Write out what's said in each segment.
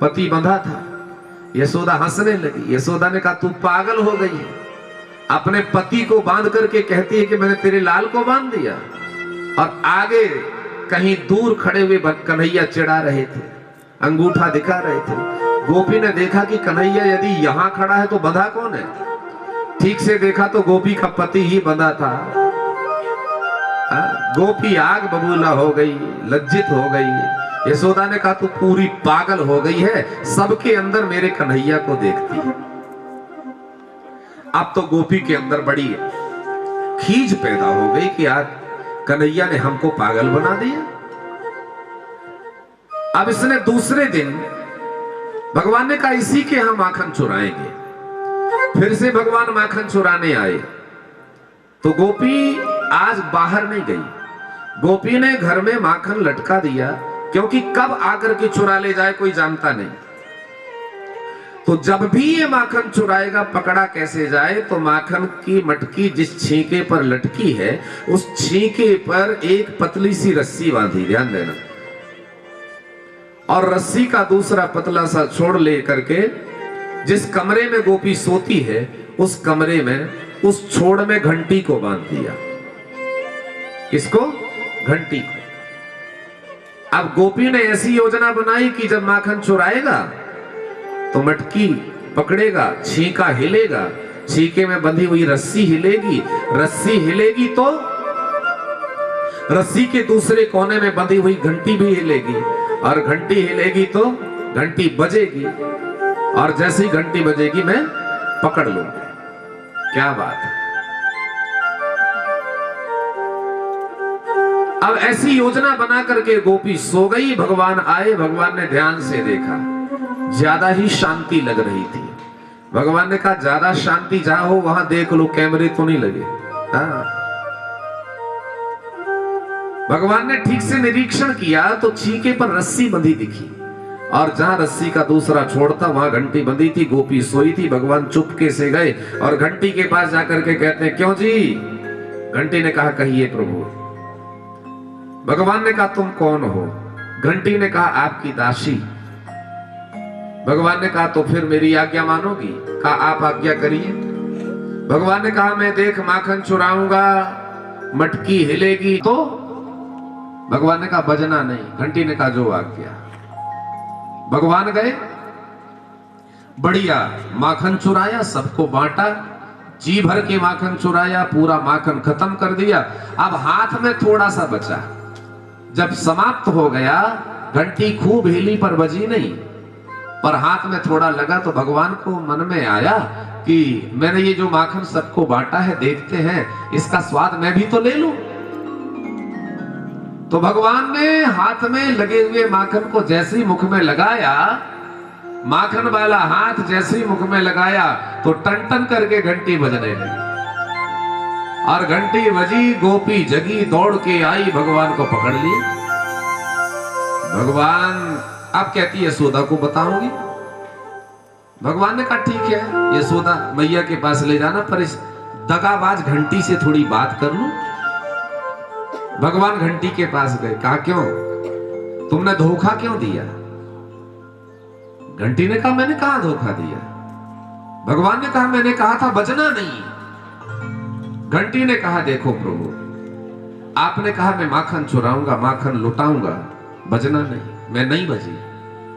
पति बंधा था। यशोदा हंसने लगी। यशोदा ने कहा तू पागल हो गई है, अपने पति को बांध करके कहती है कि मैंने तेरे लाल को बांध दिया। और आगे कहीं दूर खड़े हुए कन्हैया चिढ़ा रहे थे, अंगूठा दिखा रहे थे। गोपी ने देखा कि कन्हैया यदि यहां खड़ा है तो बंधा कौन है। ठीक से देखा तो गोपी का पति ही बंधा था। गोपी आग बबूला हो गई, लज्जित हो गई। यशोदा ने कहा तू पूरी पागल हो गई है, सबके अंदर मेरे कन्हैया को देखती है। अब तो गोपी के अंदर बड़ी खीज पैदा हो गई कि आज कन्हैया ने हमको पागल बना दिया। अब इसने दूसरे दिन भगवान ने कहा इसी के हम माखन चुराएंगे। फिर से भगवान माखन चुराने आए तो गोपी आज बाहर नहीं गई। गोपी ने घर में माखन लटका दिया, क्योंकि कब आकर के चुरा ले जाए कोई जानता नहीं। तो जब भी ये माखन चुराएगा पकड़ा कैसे जाए, तो माखन की मटकी जिस छींके पर लटकी है उस छींके पर एक पतली सी रस्सी बांधी, ध्यान देना, और रस्सी का दूसरा पतला सा छोड़ ले करके जिस कमरे में गोपी सोती है उस कमरे में उस छोड़ में घंटी को बांध दिया। किसको? घंटी को। अब गोपी ने ऐसी योजना बनाई कि जब माखन चुराएगा तो मटकी पकड़ेगा, छींका हिलेगा, छींके में बंधी हुई रस्सी हिलेगी, रस्सी हिलेगी तो रस्सी के दूसरे कोने में बंधी हुई घंटी भी हिलेगी, और घंटी हिलेगी तो घंटी बजेगी, और जैसी घंटी बजेगी मैं पकड़ लूंगा। क्या बात है। अब ऐसी योजना बना करके गोपी सो गई। भगवान आए, भगवान ने ध्यान से देखा, ज्यादा ही शांति लग रही थी। भगवान ने कहा ज्यादा शांति जहां हो वहां देख लो, कैमरे तो नहीं लगे। हाँ। भगवान ने ठीक से निरीक्षण किया तो छींके पर रस्सी बंधी दिखी, और जहां रस्सी का दूसरा छोड़ था वहां घंटी बंधी थी। गोपी सोई थी। भगवान चुपके से गए और घंटी के पास जाकर के कहते हैं क्यों जी? घंटी ने कहा कहिए प्रभु। भगवान ने कहा तुम कौन हो? घंटी ने कहा आपकी दासी। भगवान ने कहा तो फिर मेरी आज्ञा मानोगी? कहा आप आज्ञा करिए। भगवान ने कहा मैं देख माखन चुराऊंगा, मटकी हिलेगी तो? भगवान ने कहा बजना नहीं। घंटी ने कहा जो आज्ञा। भगवान गए, बढ़िया माखन चुराया, सबको बांटा, जी भर के माखन चुराया, पूरा माखन खत्म कर दिया। अब हाथ में थोड़ा सा बचा। जब समाप्त हो गया, घंटी खूब हिली पर बजी नहीं, पर हाथ में थोड़ा लगा, तो भगवान को मन में आया कि मैंने ये जो माखन सबको बांटा है, देखते हैं इसका स्वाद मैं भी तो ले लूं। तो भगवान ने हाथ में लगे हुए माखन को जैसे ही मुख में लगाया, माखन वाला हाथ जैसे ही मुख में लगाया तो टन टन करके घंटी बजने लगी, और घंटी बजी, गोपी जगी, दौड़ के आई, भगवान को पकड़ ली। भगवान अब कहती है यशोदा को बताऊंगी। भगवान ने कहा ठीक है, यशोदा मैया के पास ले जाना, पर इस दगाबाज घंटी से थोड़ी बात कर लूं। भगवान घंटी के पास गए। कहा क्यों? तुमने धोखा क्यों दिया? घंटी ने कहा मैंने कहा धोखा दिया। भगवान ने कहा मैंने कहा था बजना नहीं। घंटी ने कहा देखो प्रभु, आपने कहा मैं माखन चुराऊंगा, माखन लुटाऊंगा, बजना नहीं। मैं नहीं बजी,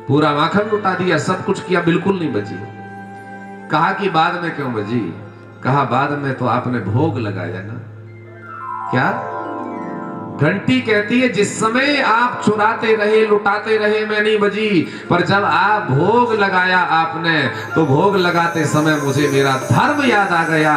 पूरा माखन लुटा दिया, सब कुछ किया, बिल्कुल नहीं बजी। कहा कि बाद में क्यों बजी? कहा बाद में तो आपने भोग लगाया ना। क्या? घंटी कहती है जिस समय आप चुराते रहे, लुटाते रहे, मैं नहीं बजी, पर जब आप भोग लगाया आपने, तो भोग लगाते समय मुझे मेरा धर्म याद आ गया,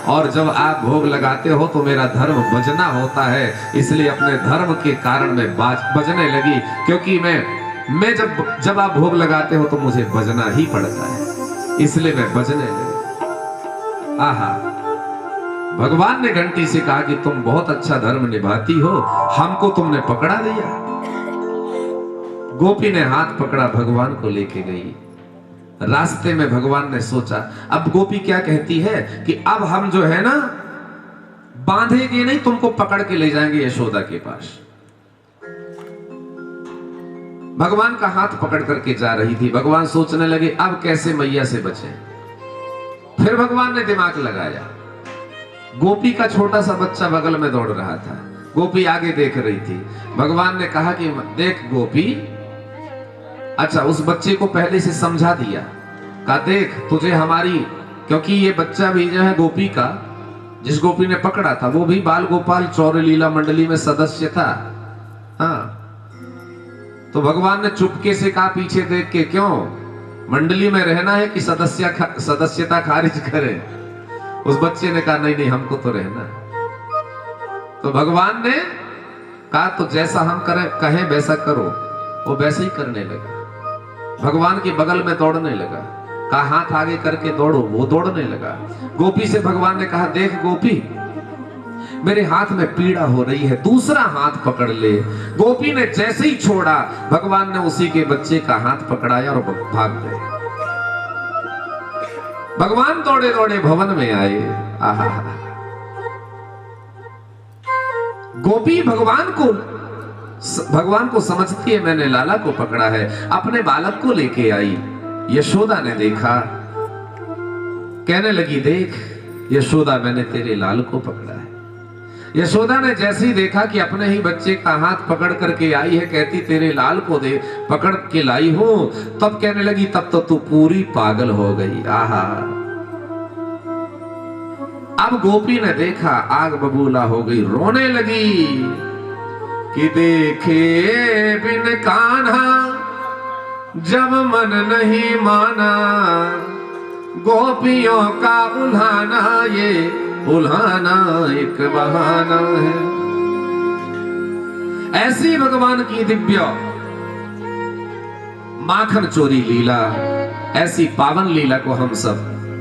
और जब आप भोग लगाते हो तो मेरा धर्म बजना होता है, इसलिए अपने धर्म के कारण मैं बजने लगी, क्योंकि मैं जब आप भोग लगाते हो तो मुझे बजना ही पड़ता है, इसलिए मैं बजने लगी। आहा। भगवान ने घंटी से कहा कि तुम बहुत अच्छा धर्म निभाती हो, हमको तुमने पकड़ा दिया। गोपी ने हाथ पकड़ा, भगवान को लेके गई। रास्ते में भगवान ने सोचा, अब गोपी क्या कहती है कि अब हम जो है ना बांधेंगे नहीं, तुमको पकड़ के ले जाएंगे यशोदा के पास। भगवान का हाथ पकड़ करके जा रही थी। भगवान सोचने लगे अब कैसे मैया से बचें। फिर भगवान ने दिमाग लगाया। गोपी का छोटा सा बच्चा बगल में दौड़ रहा था, गोपी आगे देख रही थी। भगवान ने कहा कि देख गोपी, अच्छा उस बच्चे को पहले से समझा दिया, कहा देख तुझे हमारी, क्योंकि ये बच्चा भी जो है गोपी का, जिस गोपी ने पकड़ा था वो भी बाल गोपाल चौर लीला मंडली में सदस्य था। हाँ, तो भगवान ने चुपके से कहा पीछे देख के, क्यों मंडली में रहना है कि सदस्यता खारिज करें? उस बच्चे ने कहा नहीं नहीं हमको तो रहना है। तो भगवान ने कहा तो जैसा हम कहें वैसा करो। वो वैसे ही करने लगा, भगवान के बगल में दौड़ने लगा। कहा हाथ आगे करके दौड़ो, वो दौड़ने लगा। गोपी से भगवान ने कहा देख गोपी, मेरे हाथ में पीड़ा हो रही है, दूसरा हाथ पकड़ ले। गोपी ने जैसे ही छोड़ा, भगवान ने उसी के बच्चे का हाथ पकड़ाया और भाग गए। भगवान दौड़े दौड़े भवन में आए। आहा, गोपी भगवान को समझती है मैंने लाला को पकड़ा है, अपने बालक को लेके आई। यशोदा ने देखा, कहने लगी देख यशोदा, मैंने तेरे लाल को पकड़ा है। यशोदा ने जैसे ही देखा कि अपने ही बच्चे का हाथ पकड़ करके आई है, कहती तेरे लाल को दे पकड़ के लाई हूं, तब कहने लगी तब तो तू पूरी पागल हो गई। आहा, अब गोपी ने देखा, आग बबूला हो गई, रोने लगी कि देखे बिन कान्हा जब मन नहीं माना, गोपियों का उल्हाना ये उल्हाना एक बहाना है। ऐसी भगवान की दिव्य माखन चोरी लीला, ऐसी पावन लीला को हम सब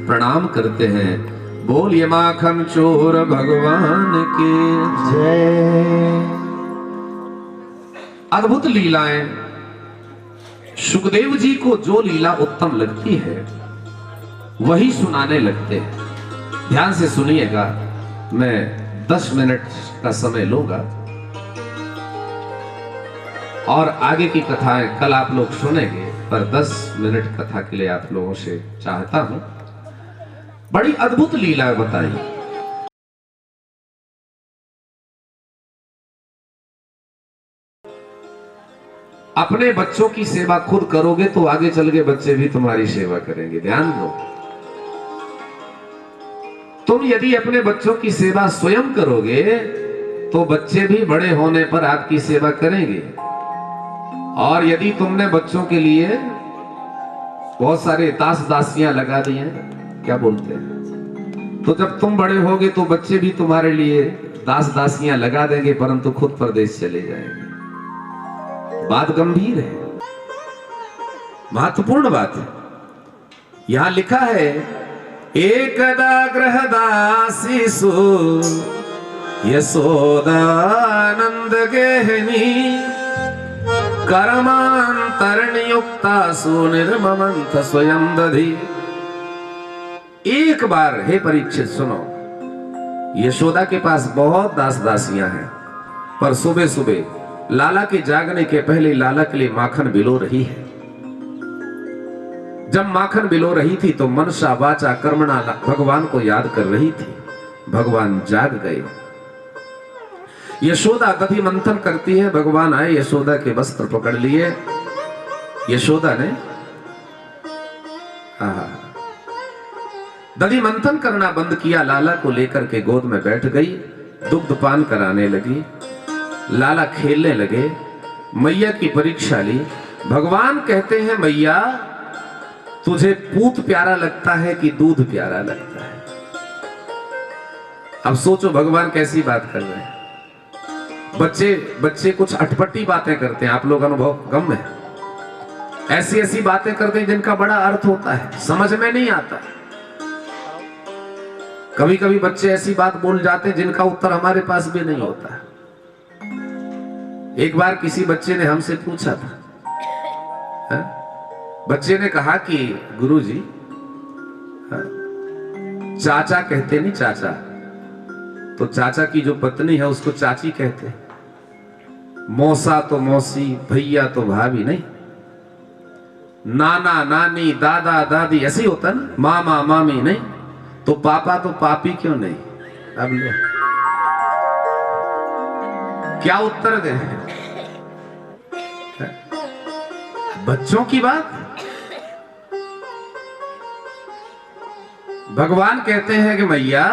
प्रणाम करते हैं। बोलिए माखन चोर भगवान के जय। अद्भुत लीलाएं, सुखदेव जी को जो लीला उत्तम लगती है वही सुनाने लगते हैं। ध्यान से सुनिएगा, मैं 10 मिनट का समय लूंगा और आगे की कथाएं कल आप लोग सुनेंगे, पर 10 मिनट कथा के लिए आप लोगों से चाहता हूं। बड़ी अद्भुत लीला बताई। अपने बच्चों की सेवा खुद करोगे तो आगे चल के बच्चे भी तुम्हारी सेवा करेंगे। ध्यान दो, तुम यदि अपने बच्चों की सेवा स्वयं करोगे तो बच्चे भी बड़े होने पर आपकी सेवा करेंगे। और यदि तुमने बच्चों के लिए बहुत सारे दास दासियां लगा दी हैं, क्या बोलते हैं, तो जब तुम बड़े होगे तो बच्चे भी तुम्हारे लिए दास दासियां लगा देंगे, परंतु खुद परदेश चले जाएंगे। बात गंभीर है, महत्वपूर्ण बात है। यहां लिखा है एकदा गृहदासीसु यशोदानंद गेहनी कर्मांतरणयुक्तासु निर्ममंथ स्वयं दधि। एक बार हे परीक्षित सुनो, यशोदा के पास बहुत दास दासियां हैं, पर सुबह सुबह लाला के जागने के पहले लाला के लिए माखन बिलो रही है। जब माखन बिलो रही थी तो मनसा वाचा कर्मणा भगवान को याद कर रही थी। भगवान जाग गए। यशोदा दधि मंथन करती है, भगवान आए, यशोदा के वस्त्र पकड़ लिए। यशोदा ने दधि मंथन करना बंद किया, लाला को लेकर के गोद में बैठ गई, दुग्ध पान कराने लगी। लाला खेलने लगे, मैया की परीक्षा ली। भगवान कहते हैं मैया तुझे पूत प्यारा लगता है कि दूध प्यारा लगता है? अब सोचो भगवान कैसी बात कर रहे हैं। बच्चे कुछ अटपटी बातें करते हैं, आप लोग अनुभव गम है, ऐसी ऐसी बातें करते हैं जिनका बड़ा अर्थ होता है, समझ में नहीं आता। कभी कभी बच्चे ऐसी बात बोल जाते हैं जिनका उत्तर हमारे पास भी नहीं होता। एक बार किसी बच्चे ने हमसे पूछा था, है? बच्चे ने कहा कि गुरुजी, चाचा कहते नहीं चाचा, तो चाचा की जो पत्नी है उसको चाची कहते हैं। मौसा तो मौसी, भैया तो भाभी नहीं, नाना नानी दादा दादी ऐसे ही होता ना, मामा मामी नहीं, तो पापा तो पापी क्यों नहीं? अब लो क्या उत्तर दे? बच्चों की बात। भगवान कहते हैं कि मैया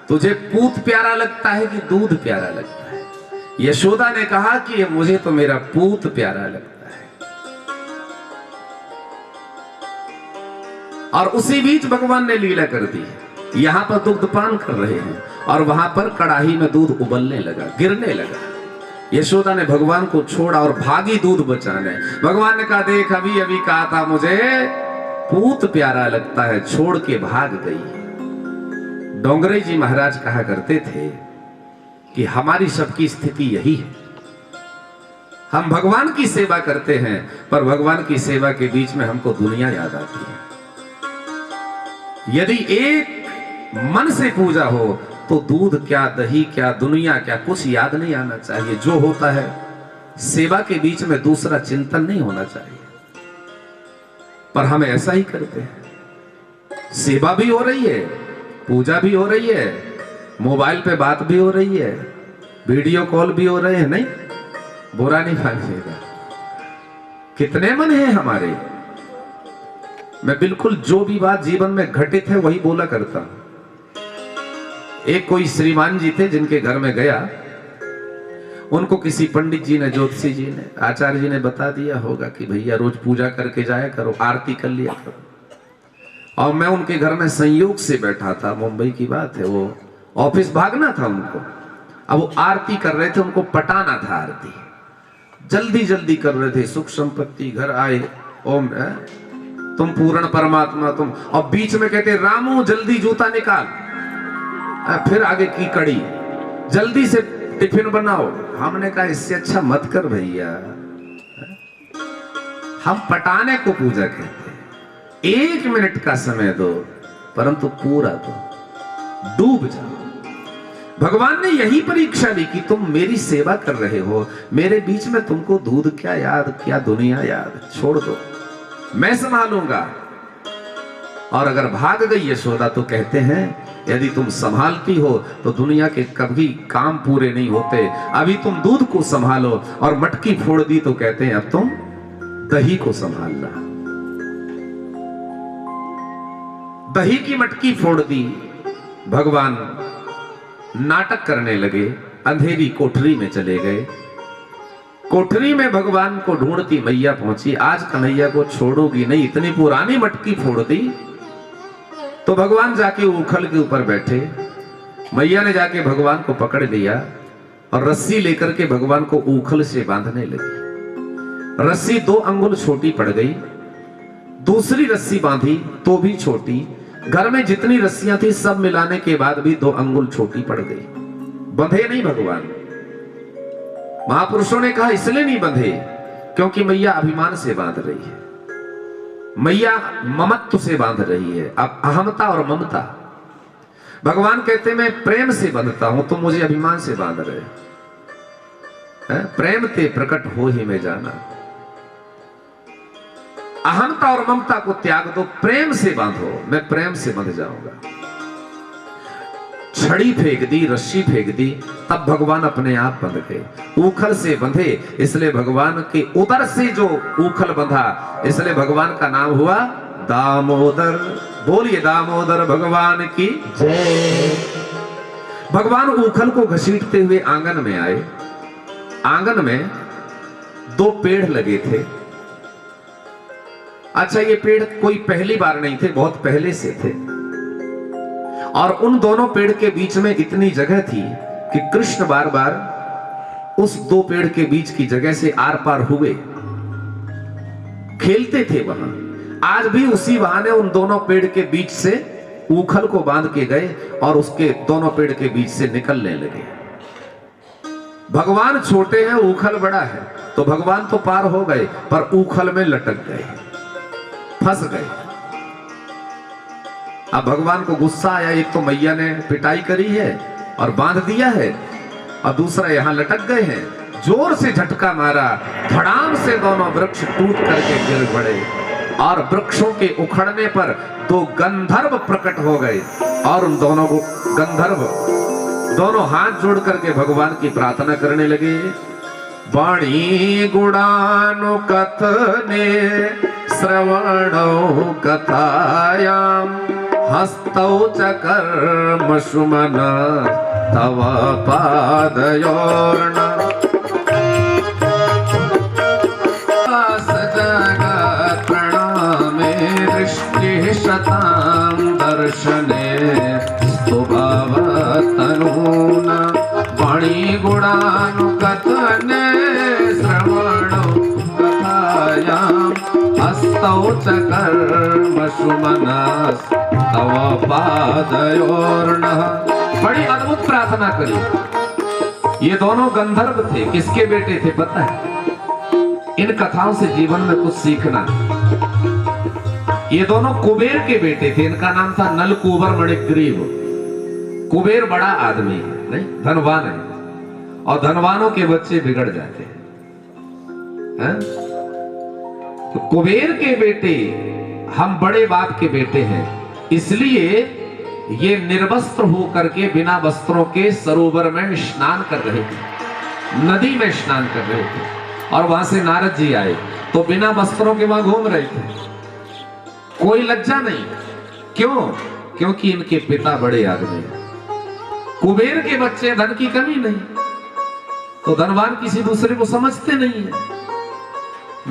तुझे पूत प्यारा लगता है कि दूध प्यारा लगता है? यशोदा ने कहा कि मुझे तो मेरा पूत प्यारा लगता है। और उसी बीच भगवान ने लीला कर दी। यहां पर दुग्धपान कर रहे हैं और वहां पर कड़ाही में दूध उबलने लगा, गिरने लगा। यशोदा ने भगवान को छोड़ा और भागी दूध बचाने। भगवान ने कहा देख अभी अभी कहा था मुझे पूत प्यारा लगता है, छोड़ के भाग गई। डोंगरे जी महाराज कहा करते थे कि हमारी सबकी स्थिति यही है। हम भगवान की सेवा करते हैं पर भगवान की सेवा के बीच में हमको दुनिया याद आती है। यदि एक मन से पूजा हो तो दूध क्या, दही क्या, दुनिया क्या, कुछ याद नहीं आना चाहिए। जो होता है सेवा के बीच में दूसरा चिंतन नहीं होना चाहिए। पर हम ऐसा ही करते हैं। सेवा भी हो रही है, पूजा भी हो रही है, मोबाइल पे बात भी हो रही है, वीडियो कॉल भी हो रहे हैं, नहीं बुरा नहीं मानिएगा। कितने मन हैं हमारे। मैं बिल्कुल जो भी बात जीवन में घटित है वही बोला करता हूं। एक कोई श्रीमान जी थे जिनके घर में गया, उनको किसी पंडित जी ने, ज्योतिषी जी ने, आचार्य जी ने बता दिया होगा कि भैया रोज पूजा करके जाया करो, आरती कर लिया करो। और मैं उनके घर में संयोग से बैठा था, मुंबई की बात है, वो ऑफिस भागना था उनको। अब वो आरती कर रहे थे, उनको पटाना था आरती, जल्दी जल्दी कर रहे थे। सुख संपत्ति घर आए, ओम तुम पूर्ण परमात्मा तुम, और बीच में कहते रामू जल्दी जूता निकाल, फिर आगे की कड़ी, जल्दी से टिफिन बनाओ। हमने कहा इससे अच्छा मत कर भैया, हम पटाने को पूजा कहते हैं। 1 मिनट का समय दो परंतु पूरा दो, डूब जाओ। भगवान ने यही परीक्षा ली कि तुम मेरी सेवा कर रहे हो, मेरे बीच में तुमको दूध क्या याद, क्या दुनिया याद, छोड़ दो, मैं संभालूंगा। और अगर भाग गई यशोदा तो कहते हैं यदि तुम संभालती हो तो दुनिया के कभी काम पूरे नहीं होते। अभी तुम दूध को संभालो, और मटकी फोड़ दी तो कहते हैं अब तुम दही को संभालना। दही की मटकी फोड़ दी। भगवान नाटक करने लगे, अंधेरी कोठरी में चले गए। कोठरी में भगवान को ढूंढती मैया पहुंची। आज कन्हैया को छोड़ोगी नहीं, इतनी पुरानी मटकी फोड़ दी। तो भगवान जाके उखल के ऊपर बैठे। मैया ने जाके भगवान को पकड़ लिया और रस्सी लेकर के भगवान को उखल से बांधने लगी। रस्सी 2 अंगुल छोटी पड़ गई, दूसरी रस्सी बांधी तो भी छोटी। घर में जितनी रस्सियां थी सब मिलाने के बाद भी 2 अंगुल छोटी पड़ गई। बंधे नहीं भगवान। महापुरुषों ने कहा इसलिए नहीं बंधे क्योंकि मैया अभिमान से बांध रही है, मैया ममत्व से बांध रही है, अब अहमता और ममता। भगवान कहते मैं प्रेम से बंधता हूं, तुम मुझे अभिमान से बांध रहे हैं। प्रेम ते प्रकट हो ही में जाना। अहमता और ममता को त्याग दो, प्रेम से बांधो, मैं प्रेम से बंध जाऊंगा। छड़ी फेंक दी, रस्सी फेंक दी, तब भगवान अपने आप बंध गए। उखल से बंधे इसलिए भगवान के उदर से जो उखल बंधा, इसलिए भगवान का नाम हुआ दामोदर। बोलिए दामोदर भगवान की जय। भगवान उखल को घसीटते हुए आंगन में आए। आंगन में 2 पेड़ लगे थे। अच्छा, ये पेड़ कोई पहली बार नहीं थे, बहुत पहले से थे। और उन दोनों पेड़ के बीच में इतनी जगह थी कि कृष्ण बार बार उस 2 पेड़ के बीच की जगह से आर पार हुए, खेलते थे वहां। आज भी उसी बहाने उन दोनों पेड़ के बीच से उखल को बांध के गए और उसके दोनों पेड़ के बीच से निकलने लगे। भगवान छोटे हैं, उखल बड़ा है, तो भगवान तो पार हो गए पर उखल में लटक गए, फंस गए। अब भगवान को गुस्सा आया, एक तो मैया ने पिटाई करी है और बांध दिया है, और दूसरा यहां लटक गए हैं। जोर से झटका मारा, धड़ाम से दोनों वृक्ष टूट करके गिर पड़े और वृक्षों के उखड़ने पर दो गंधर्व प्रकट हो गए और उन दोनों को गंधर्व दोनों हाथ जोड़ करके भगवान की प्रार्थना करने लगे। वाणी गुणानु कथने श्रवणौ कथायां हस्तौ च कर्म सुमना तव पादयोर्न जगत् प्रणामे दृष्टिः शतां दर्शने स्तुभवतनूना वाणी गुणानुकथने श्रवणौ कथायां हस्तौ च कर्म सुमनस् तव पादयोर्नः। बड़ी अद्भुत प्रार्थना करी। ये दोनों गंधर्व थे, किसके बेटे थे पता है? इन कथाओं से जीवन में कुछ सीखना। ये दोनों कुबेर के बेटे थे, इनका नाम था नलकूबर मणिग्रीव। कुबेर बड़ा आदमी है, नहीं धनवान है, और धनवानों के बच्चे बिगड़ जाते हैं। तो कुबेर के बेटे हम बड़े बाप के बेटे हैं, इसलिए ये निर्वस्त्र होकर के बिना वस्त्रों के सरोवर में स्नान कर रहे थे, नदी में स्नान कर रहे थे, और वहां से नारद जी आए तो बिना वस्त्रों के वहां घूम रहे थे। कोई लज्जा नहीं, क्यों? क्योंकि इनके पिता बड़े आदमी हैं। कुबेर के बच्चे, धन की कमी नहीं, तो धनवान किसी दूसरे को समझते नहीं है।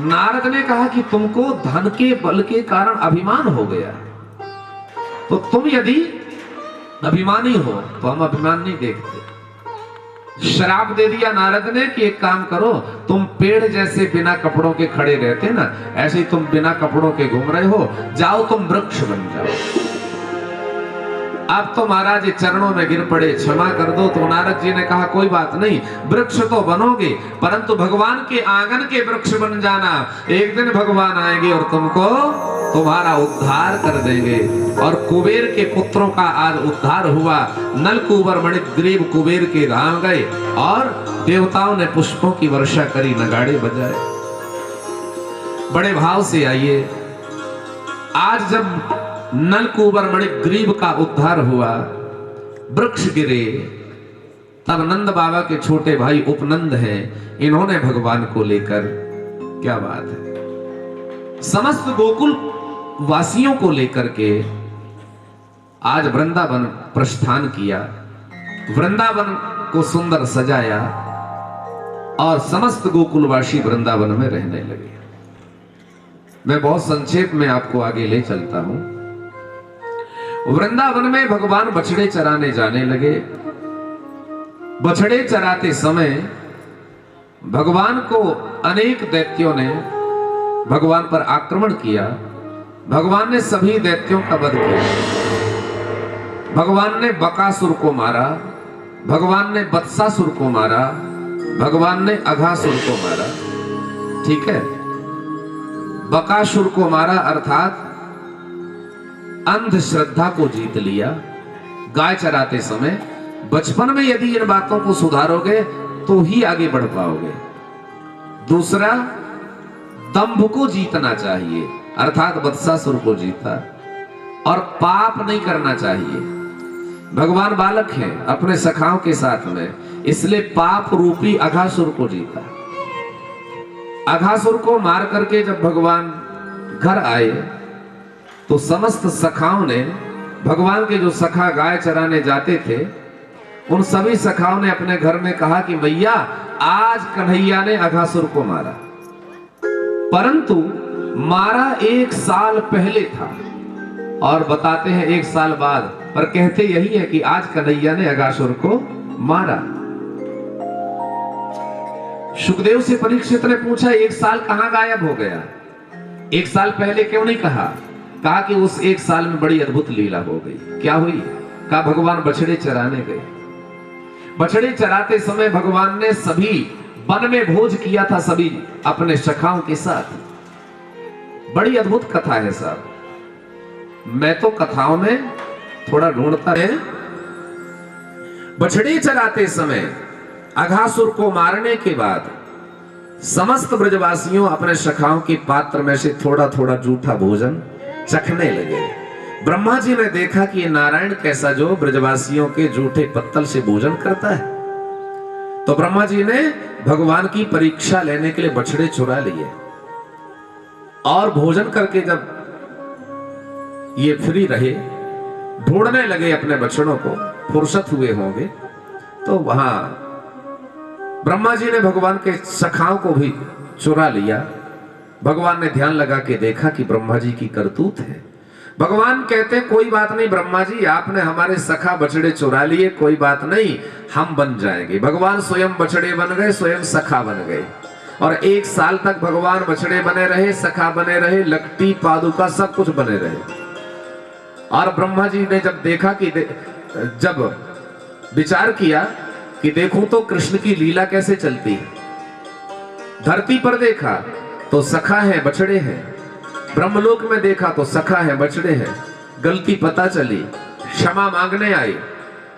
नारद ने कहा कि तुमको धन के बल के कारण अभिमान हो गया, तो तुम यदि अभिमानी हो तो हम अभिमान नहीं देखते। श्राप दे दिया नारद ने कि एक काम करो, तुम पेड़ जैसे बिना कपड़ों के खड़े रहते ना, ऐसे ही तुम बिना कपड़ों के घूम रहे हो, जाओ तुम वृक्ष बन जाओ। अब तो महाराज चरणों में गिर पड़े, क्षमा कर दो। तो नारद जी ने कहा कोई बात नहीं, वृक्ष तो बनोगे परंतु भगवान के आंगन के वृक्ष बन जाना। एक दिन भगवान आएंगे और तुमको तुम्हारा उद्धार कर देंगे। और कुबेर के पुत्रों का आज उद्धार हुआ। नलकूबर मणिग्रीव कुबेर के धाम गए और देवताओं ने पुष्पों की वर्षा करी, नगाड़े बजाए। बड़े भाव से आइए, आज जब नलकूबर मणिग्रीव का उद्धार हुआ, वृक्ष गिरे, तब नंद बाबा के छोटे भाई उपनंद हैं, इन्होंने भगवान को लेकर, क्या बात है, समस्त गोकुल वासियों को लेकर के आज वृंदावन प्रस्थान किया। वृंदावन को सुंदर सजाया और समस्त गोकुलवासी वृंदावन में रहने लगे। मैं बहुत संक्षेप में आपको आगे ले चलता हूं। वृंदावन में भगवान बछड़े चराने जाने लगे। बछड़े चराते समय भगवान को अनेक दैत्यों ने भगवान पर आक्रमण किया। भगवान ने सभी दैत्यों का वध किया। भगवान ने बकासुर को मारा, भगवान ने बत्सासुर को मारा, भगवान ने अघासुर को मारा। ठीक है, बकासुर को मारा अर्थात अंधश्रद्धा को जीत लिया। गाय चराते समय बचपन में यदि इन बातों को सुधारोगे तो ही आगे बढ़ पाओगे। दूसरा, दंभ को जीतना चाहिए, अर्थात बत्सासुर को जीता। और पाप नहीं करना चाहिए। भगवान बालक हैं अपने सखाओं के साथ में, इसलिए पाप रूपी अघासुर को जीता। अघासुर को मार करके जब भगवान घर आए तो समस्त सखाओं ने, भगवान के जो सखा गाय चराने जाते थे, उन सभी सखाओं ने अपने घर में कहा कि भैया आज कन्हैया ने अघासुर को मारा, परंतु मारा 1 साल पहले था और बताते हैं 1 साल बाद, पर कहते यही है कि आज कन्हैया ने अघासुर को मारा। सुखदेव से परीक्षित ने पूछा 1 साल कहां गायब हो गया? 1 साल पहले क्यों नहीं कहा? कहा कि उस 1 साल में बड़ी अद्भुत लीला हो गई। क्या हुई? कहा भगवान बछड़े चराने गए। बछड़े चराते समय भगवान ने सभी वन में भोज किया था, सभी अपने सखाओं के साथ। बड़ी अद्भुत कथा है साहब। मैं तो कथाओं में थोड़ा ढूंढता है। बछड़े चराते समय अघासुर को मारने के बाद समस्त ब्रजवासियों अपने सखाओं के पात्र में से थोड़ा थोड़ा जूठा भोजन चखने लगे। ब्रह्मा जी ने देखा कि ये नारायण कैसा जो ब्रजवासियों के जूठे पत्तल से भोजन करता है, तो ब्रह्मा जी ने भगवान की परीक्षा लेने के लिए बछड़े चुरा लिए और भोजन करके जब ये फ्री रहे, ढूंढने लगे अपने बछड़ों को, फुर्सत हुए होंगे, तो वहां ब्रह्मा जी ने भगवान के सखाओं को भी चुरा लिया। भगवान ने ध्यान लगा के देखा कि ब्रह्मा जी की करतूत है। भगवान कहते कोई बात नहीं ब्रह्मा जी, आपने हमारे सखा बछड़े चुरा लिए, कोई बात नहीं, हम बन जाएंगे। भगवान स्वयं बछड़े बन गए, स्वयं सखा बन गए और 1 साल तक भगवान बछड़े बने रहे, सखा बने रहे, लकटी पादुका सब कुछ बने रहे। और ब्रह्मा जी ने जब देखा कि जब विचार किया कि देखूं तो कृष्ण की लीला कैसे चलती है, धरती पर देखा तो सखा है बछड़े हैं, ब्रह्मलोक में देखा तो सखा है बछड़े हैं। गलती पता चली, क्षमा मांगने आए,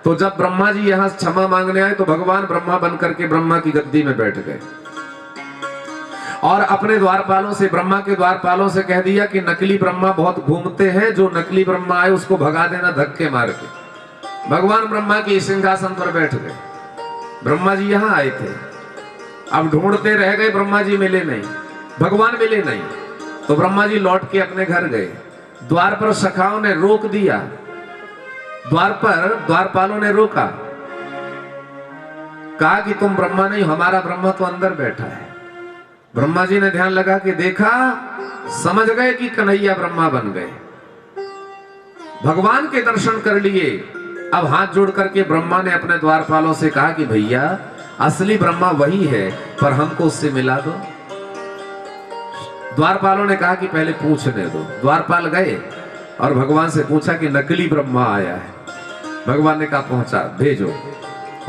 तो जब ब्रह्मा जी यहां क्षमा मांगने आए तो भगवान ब्रह्मा बनकर के ब्रह्मा की गद्दी में बैठ गए और अपने द्वारपालों से, ब्रह्मा के द्वारपालों से कह दिया कि नकली ब्रह्मा बहुत घूमते हैं, जो नकली ब्रह्मा आए उसको भगा देना धक्के मार के। भगवान ब्रह्मा के सिंहासन पर बैठ गए। ब्रह्मा जी यहां आए थे, अब ढूंढते रह गए, ब्रह्मा जी मिले नहीं, भगवान मिले नहीं, तो ब्रह्मा जी लौट के अपने घर गए। द्वार पर सखाओं ने रोक दिया, द्वार पर द्वारपालों ने रोका, कहा कि तुम ब्रह्मा नहीं, हमारा ब्रह्मा तो अंदर बैठा है। ब्रह्मा जी ने ध्यान लगा के देखा, समझ गए कि कन्हैया ब्रह्मा बन गए, भगवान के दर्शन कर लिए। अब हाथ जोड़ करके ब्रह्मा ने अपने द्वारपालों से कहा कि भैया असली ब्रह्मा वही है, पर हमको उससे मिला दो। द्वारपालों ने कहा कि पहले पूछने दो। द्वारपाल गए और भगवान से पूछा कि नकली ब्रह्मा आया है। भगवान ने कहा पहुंचा, भेजो।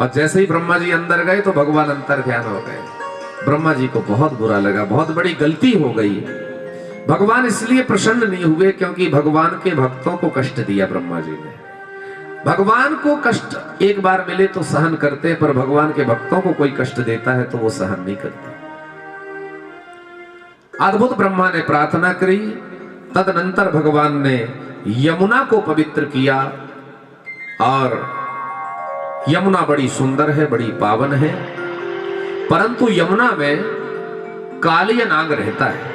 और जैसे ही ब्रह्मा जी अंदर गए तो भगवान अंतर ध्यान हो गए। ब्रह्मा जी को बहुत बुरा लगा, बहुत बड़ी गलती हो गई। भगवान इसलिए प्रसन्न नहीं हुए क्योंकि भगवान के भक्तों को कष्ट दिया ब्रह्मा जी ने। भगवान को कष्ट एक बार मिले तो सहन करते, पर भगवान के भक्तों को कोई कष्ट देता है तो वो सहन नहीं करते। अद्भुत ब्रह्मा ने प्रार्थना करी। तदनंतर भगवान ने यमुना को पवित्र किया और यमुना बड़ी सुंदर है, बड़ी पावन है, परंतु यमुना में कालिय नाग रहता है।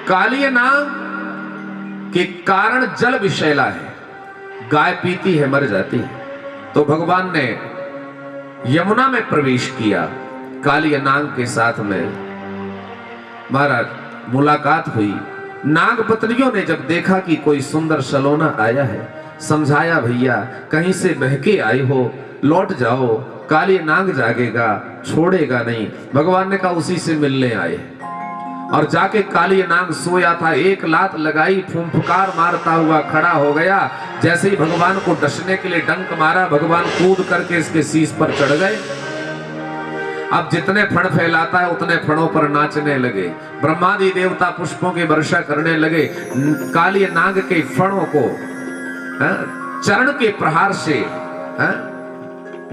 कालिय नाग के कारण जल विषैला है, गाय पीती है मर जाती है। तो भगवान ने यमुना में प्रवेश किया, कालिय नाग के साथ में महाराज मुलाकात हुई। नाग पत्नियों ने जब देखा कि कोई सुंदर सलोना आया है, समझाया भैया कहीं से बहके आए हो, लौट जाओ, कालिय नाग जागेगा, छोड़ेगा नहीं। भगवान ने कहा उसी से मिलने आए और जाके कालिय नाग सोया था, एक लात लगाई, फुंफकार मारता हुआ खड़ा हो गया। जैसे ही भगवान को डसने के लिए डंक मारा, भगवान कूद करके इसके शीश पर चढ़ गए। अब जितने फण फैलाता है उतने फणों पर नाचने लगे। ब्रह्मादि देवता पुष्पों की वर्षा करने लगे। कालिय नाग के फणों को चरण के प्रहार से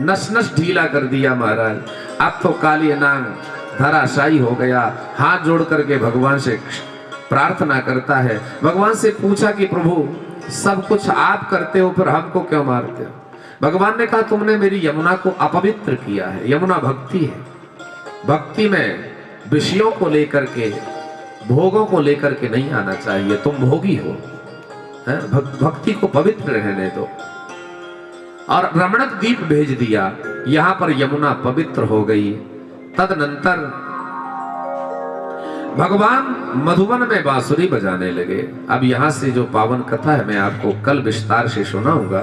नस नस ढीला कर दिया महाराज। अब तो कालिय नाग धराशायी हो गया। हाथ जोड़ करके भगवान से प्रार्थना करता है। भगवान से पूछा कि प्रभु सब कुछ आप करते हो, पर हमको क्यों मारते हो? भगवान ने कहा तुमने मेरी यमुना को अपवित्र किया है। यमुना भक्ति है, भक्ति में विषयों को लेकर के, भोगों को लेकर के नहीं आना चाहिए। तुम भोगी हो, भक्ति को पवित्र रहने दो। और रमणक दीप भेज दिया, यहां पर यमुना पवित्र हो गई। तदनंतर भगवान मधुवन में बांसुरी बजाने लगे। अब यहां से जो पावन कथा है मैं आपको कल विस्तार से सुनाऊंगा,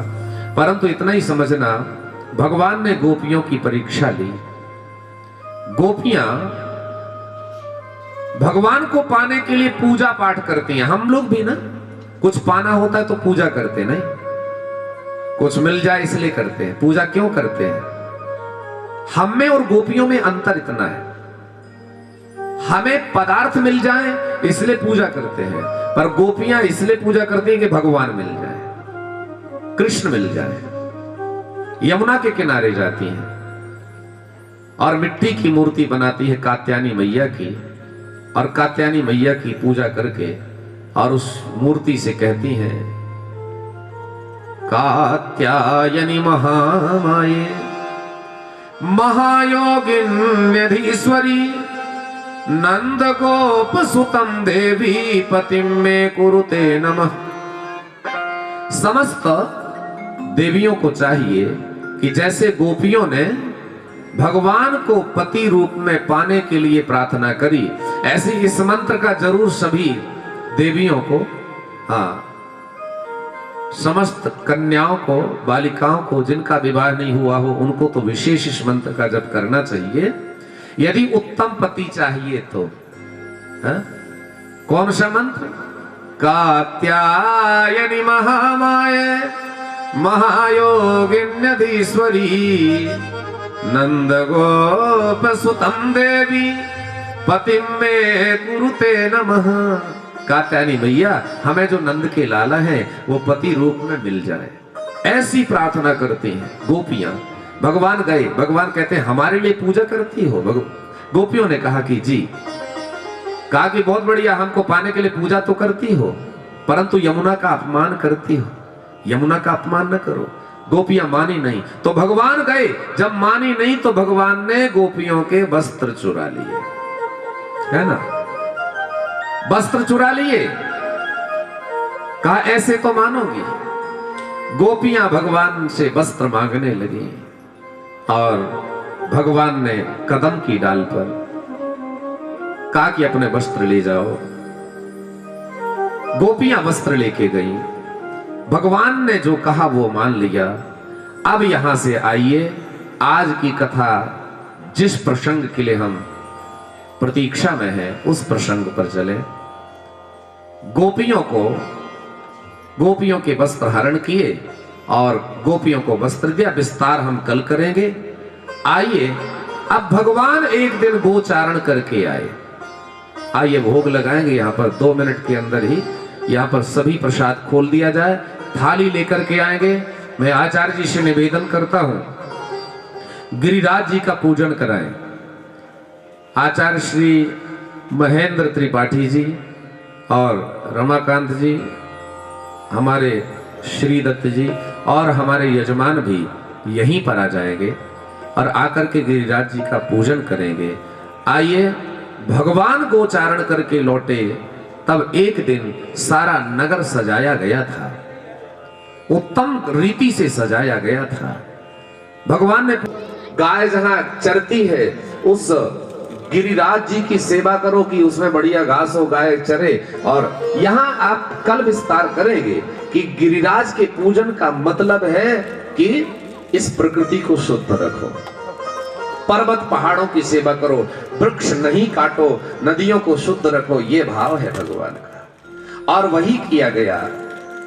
परंतु इतना ही समझना, भगवान ने गोपियों की परीक्षा ली। गोपियां भगवान को पाने के लिए पूजा पाठ करती हैं। हम लोग भी ना कुछ पाना होता है तो पूजा करते नहीं, कुछ मिल जाए इसलिए करते हैं। पूजा क्यों करते हैं? हम में और गोपियों में अंतर इतना है, हमें पदार्थ मिल जाए इसलिए पूजा करते हैं, पर गोपियां इसलिए पूजा करती हैं कि भगवान मिल जाए, कृष्ण मिल जाए। यमुना के किनारे जाती हैं, और मिट्टी की मूर्ति बनाती है कात्यायनी मैया की, और कात्यायनी मैया की पूजा करके और उस मूर्ति से कहती हैं, कात्यायनी महामाये महायोगिन्यधीश्वरी नंद गोप सुतम देवी पतिम में कुरुते नमः। समस्त देवियों को चाहिए कि जैसे गोपियों ने भगवान को पति रूप में पाने के लिए प्रार्थना करी, ऐसे इस मंत्र का जरूर सभी देवियों को, समस्त कन्याओं को, बालिकाओं को जिनका विवाह नहीं हुआ हो, उनको तो विशेष इस मंत्र का जप करना चाहिए। यदि उत्तम पति चाहिए तो कौन सा मंत्र? कात्यायनी महामाये महायोगिन्यधीश्वरी नंद गोप सुतम देवी पतिम में कुरुते नमः। कात्यायनी मैया, हमें जो नंद के लाला हैं वो पति रूप में मिल जाए, ऐसी प्रार्थना करती हैं गोपियां। भगवान गए, भगवान कहते हैं हमारे लिए पूजा करती हो? गोपियों ने कहा कि जी। कहा कि बहुत बढ़िया, हमको पाने के लिए पूजा तो करती हो, परंतु यमुना का अपमान करती हो, यमुना का अपमान न करो। गोपियां मानी नहीं, तो भगवान गए। जब मानी नहीं तो भगवान ने गोपियों के वस्त्र चुरा लिए, है ना, वस्त्र चुरा लिए। कहा ऐसे तो मानोगी? गोपियां भगवान से वस्त्र मांगने लगी और भगवान ने कदम की डाल पर कहा कि अपने वस्त्र ले जाओ। गोपियां वस्त्र लेके गई, भगवान ने जो कहा वो मान लिया। अब यहां से आइए, आज की कथा जिस प्रसंग के लिए हम प्रतीक्षा में है उस प्रसंग पर चले। गोपियों के वस्त्र हरण किए और गोपियों को वस्त्र दिया। विस्तार हम कल करेंगे। आइए, अब भगवान एक दिन गोचारण करके आए। आइए भोग लगाएंगे यहां पर 2 मिनट के अंदर ही। यहां पर सभी प्रसाद खोल दिया जाए, थाली लेकर के आएंगे। मैं आचार्य जी से निवेदन करता हूं गिरिराज जी का पूजन कराएं। आचार्य श्री महेंद्र त्रिपाठी जी और रमाकांत जी, हमारे श्री दत्त जी और हमारे यजमान भी यहीं पर आ जाएंगे और आकर के गिरिराज जी का पूजन करेंगे। आइए, भगवान गोचारण करके लौटे तब एक दिन सारा नगर सजाया गया था, उत्तम रीति से सजाया गया था। भगवान ने गाय जहां चरती है उस गिरिराज जी की सेवा करो कि उसमें बढ़िया घास हो, गाय चरे। और यहां आप कल विस्तार करेंगे कि गिरिराज के पूजन का मतलब है कि इस प्रकृति को शुद्ध रखो, पर्वत पहाड़ों की सेवा करो, वृक्ष नहीं काटो, नदियों को शुद्ध रखो, ये भाव है भगवान का। और वही किया गया।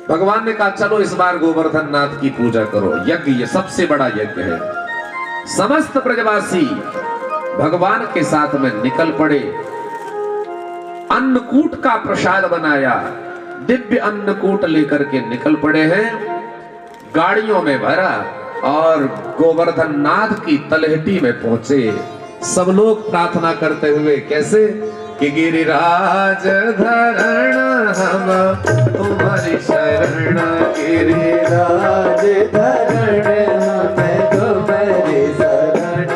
भगवान ने कहा चलो इस बार गोवर्धन नाथ की पूजा करो। यज्ञ, ये सबसे बड़ा यज्ञ है। समस्त ब्रजवासी भगवान के साथ में निकल पड़े। अन्नकूट का प्रसाद बनाया, दिव्य अन्नकूट लेकर के निकल पड़े हैं, गाड़ियों में भरा और गोवर्धन नाथ की तलहटी में पहुंचे। सब लोग प्रार्थना करते हुए कैसे कि गिरिराज धरण हम तुम्हारी शरण, गिरिराज धरण हम तुम्हारी शरण,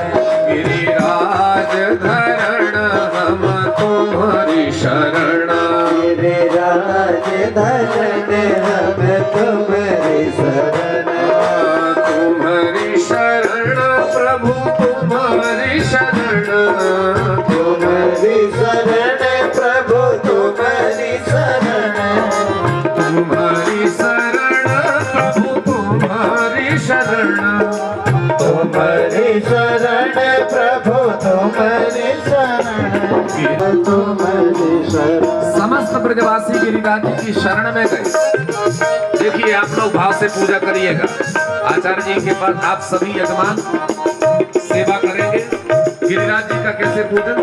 गिरिराज धरण हम तुम्हारी शरण, गिरिराज धरण हम तुम्हारी शरण, तुम्हारी शरण प्रभु तुम्हारी शरण, तुम्हारी शरण प्रभु तुम्हारी शरण, तुम्हारी शरण प्रभु तुम्हारी शरण, तुम्हारी शरण प्रभु तुम्हारी शरण, तुम्हारी शरण। समस्त ब्रजवासी गिरिराज जी की शरण में गए। देखिए, आप लोग भाव से पूजा करिएगा। आचार्य जी के पास आप सभी यजमान सेवा करेंगे। गिरिराज जी का कैसे पूजन?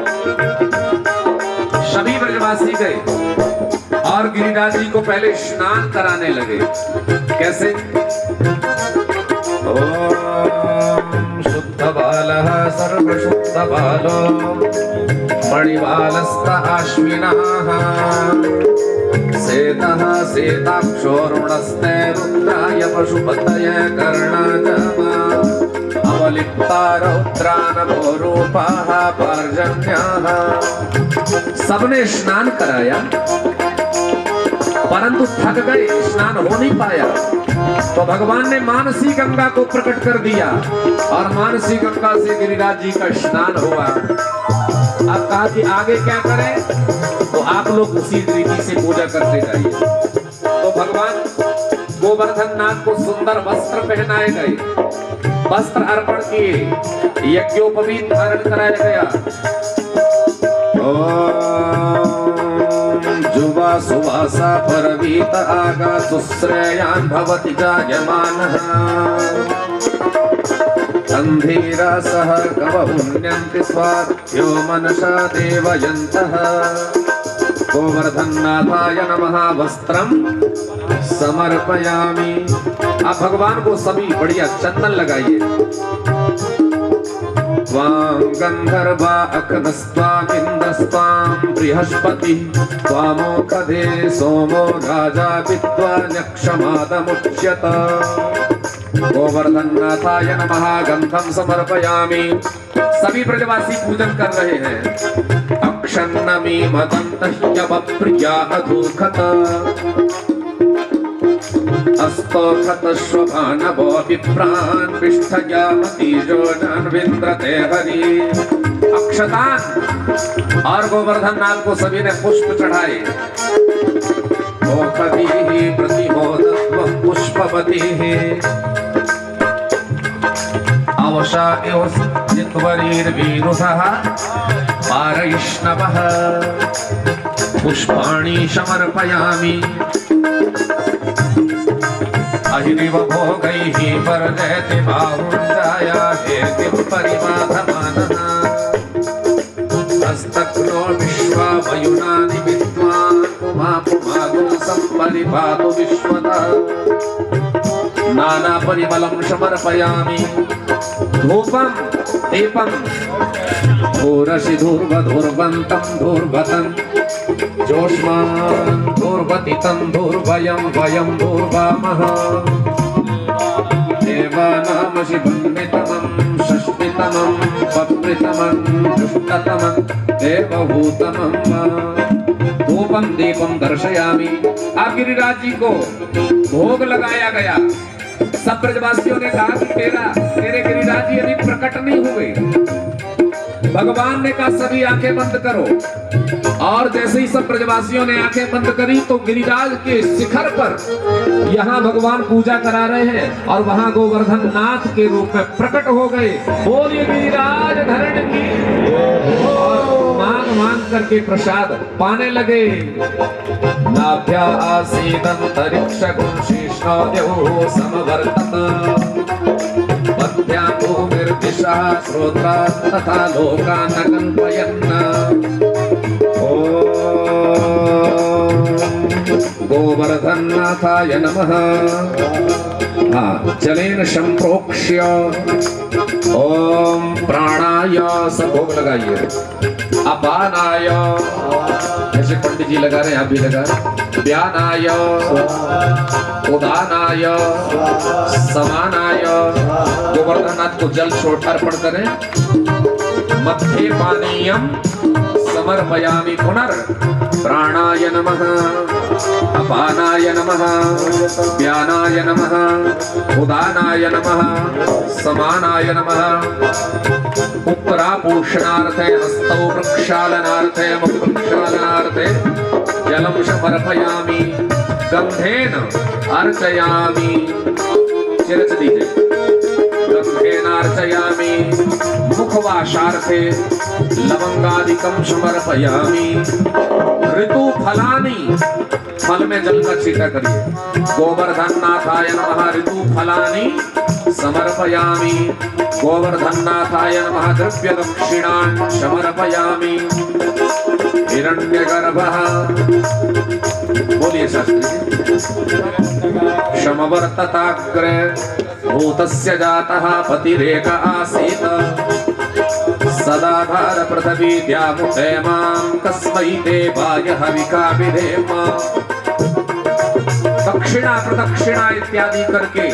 सभी ब्रजवासी गए और गिरिराज जी को पहले स्नान कराने लगे। कैसे? ओम शुद्ध बालः सर्व शुद्ध रक्तबालो मणिबालस्त अश्विनः सेतः सेताक्षोरुणस्ते रुद्राय पशुपतये कर्णाजमा अवलिप्ता रौद्रानभो रूपाः पर्जन्याः। सबने स्नान कराया परंतु थक गए, स्नान हो नहीं पाया। तो भगवान ने मानसी गंगा को प्रकट कर दिया और मानसी गंगा से गिरिराज जी का स्नान हुआ। अब कहा कि आगे क्या करें, तो आप लोग उसी रीति से पूजा करते जाइए। तो भगवान गोवर्धन नाथ को सुंदर वस्त्र पहनाए गए, वस्त्र अर्पण किए, यज्ञोपवीत धारण कराया गया। जुवा सुवासा परवीत आगा सुश्रेयान् भवति जायमानः अन्धीरा सह कवहुन्यन्ति स्वाध्यो मनसा देवयन्तः। गोवर्धननाथाय नमः वस्त्रं समर्पयामि। आप भगवान को सभी बढ़िया चंदन लगाइए। त्वां गंधर्वा अखनस्त्वामिन्द्रस्त्वां बृहस्पति त्वामोखधे सोमो राजा विद्वान्यक्षमादमुच्यत। गोवर्धननाथाय नमः गंधं समर्पयामि। सभी ब्रजवासी पूजन कर रहे हैं। अक्षन्नमी मदन्तह्यवप्रिया अधूखत अस्तोखत श्वभानवो विप्रान् विष्ठयामतीजो जानविन्द्रते हरि। अक्षतान और गोवर्धन नाथ को सभी ने पुष्प चढ़ाए। ओखदीहि प्रतिमोदत्वं पुष्पवतीः अवशा एव जित्वरीर्वीरुधः पारयिष्णवः। पुष्पाणि समर्पयामि। अहिरिव भोगैः परजयति बाहुञ्जाया हेतिं परिबाधमानः। हस्तक्नो विश्वा वयुनानि विद्वान् पुमापुमागुं सम्परिपातु विश्वतः। नानापरिमलं समर्पयामि। धूपं दीपं धूरसि धूर्वधूर्वन्तं धूर्वतं जोष्मान् धूर्वतितं धूर्वयं वयं धूर्वामः। देवानामसि भन्मितमं षष्टितमं पप्रितमं दुष्टतमं देवभूतमं वा। धूपं दीपं दर्शयामि। आप गिरिराज जी को भोग लगाया गया। सब ब्रजवासियों ने कहा कि तेरे गिरिराज जी अभी प्रकट नहीं हुए। भगवान ने कहा सभी आंखें बंद करो। और जैसे ही सब ब्रजवासियों ने आंखें बंद करी तो गिरिराज के शिखर पर यहाँ भगवान पूजा करा रहे हैं और वहां गोवर्धन नाथ के रूप में प्रकट हो गए। बोलिए गिरिराज धरण की। मांग मांग करके प्रसाद पाने लगे। नाभ्या आसीदन्तरिक्षगुं शीर्ष्णोऽद्यौ समवर्तत। पद्भ्यां भूमिर्दिशः श्रोत्रात् तथा लोकान् कल्पयन्। गोवर्धननाथाय नमः। जलेन संप्रोक्ष्य ओम प्राणाय सब भोग लगाइए। अपानाय जैसे पंडित जी लगा रहे हैं आप भी लगा रहे। व्यानाय उदानाय समानाय गोवर्धननाथ को जल छोड़ अर्पण करें। मध्ये पानीयम समर्पयामि। पुनर् प्राणाय नमः अपानाय नमः व्यानाय नमः उदानाय नमः समानाय नमः। उत्तरापूषणार्थे हस्तौ प्रक्षालनार्थे मुखप्रक्षालनार्थे जलं समर्पयामि। गंधेन अर्चयामि। चिरच दीजिए। गंधेन अर्चयामि। मुखवाशार्थे लवंगादिकं समर्पयामि। ऋतु फलानि फल में जल का छींटा करिए। गोवर्धननाथाय नमः ऋतु फलानि समर्पयामि। गोवर्धननाथाय नमः द्रव्य दक्षिणान् समर्पयामि। हिरण्यगर्भः बोलिए शास्त्री। समवर्तताग्रे भूतस्य जातः पतिरेक आसीत्। सदाधार पृथ्वी द्यामुते मां कस्मै देवाय हविका विधेम। दक्षिणा प्रदक्षिणा इत्यादि करके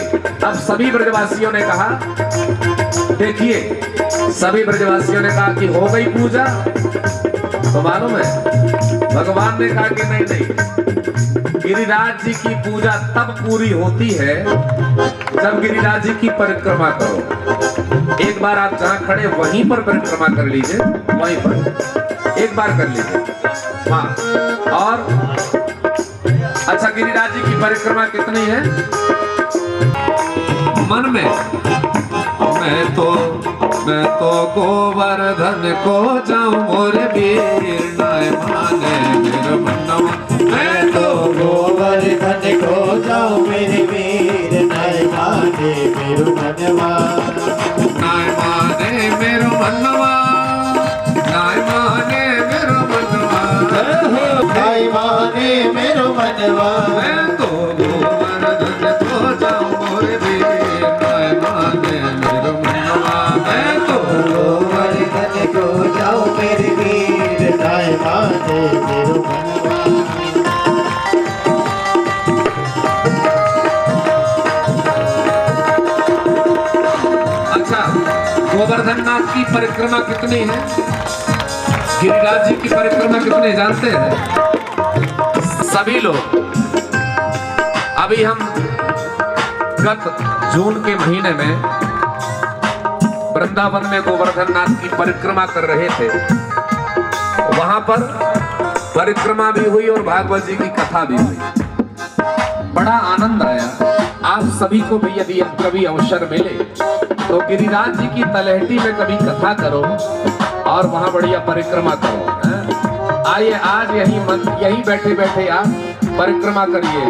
अब सभी ब्रजवासियों ने कहा, देखिए सभी ब्रजवासियों ने कहा कि हो गई पूजा, तो मालूम है भगवान ने कहा कि नहीं नहीं, गिरिराज जी की पूजा तब पूरी होती है जब गिरिराज जी की परिक्रमा करो। एक बार आप जहां खड़े वहीं पर परिक्रमा कर लीजिए, वहीं पर एक बार कर लीजिए। हाँ, और अच्छा गिरिराज जी की परिक्रमा कितनी है? मन में मैं तो गोवर्धन को जाऊं मोरे वीर नाय माने मेरे मनवा। मैं तो गोवर्धन को जाऊं मेरे वीर नाय माने मेरे मनवा। नाय माने मेरे मनवा, नाय माने मेरे मनवा, नाय माने मेरे मनवा। मैं तो गोवर्धन को जाऊं मोरे वीर नाय माने मेरे मनवा। मैं तो गोवर्धन को जाऊं मेरे वीर नाय माने मेरे मनवा। अच्छा, गोवर्धन नाथ की परिक्रमा कितनी है? गिरिराज जी की परिक्रमा कितनी जानते हैं सभी लोग? अभी हम गत जून के महीने में वृंदावन में गोवर्धन नाथ की परिक्रमा कर रहे थे। वहां पर परिक्रमा भी हुई और भागवत जी की कथा भी हुई। बड़ा आनंद आया। आप सभी को भी यदि कभी अवसर मिले तो गिरिराज जी की तलहटी में कभी कथा करो और वहां बढ़िया परिक्रमा करो। आइए आज यही बैठे बैठे आप परिक्रमा करिए।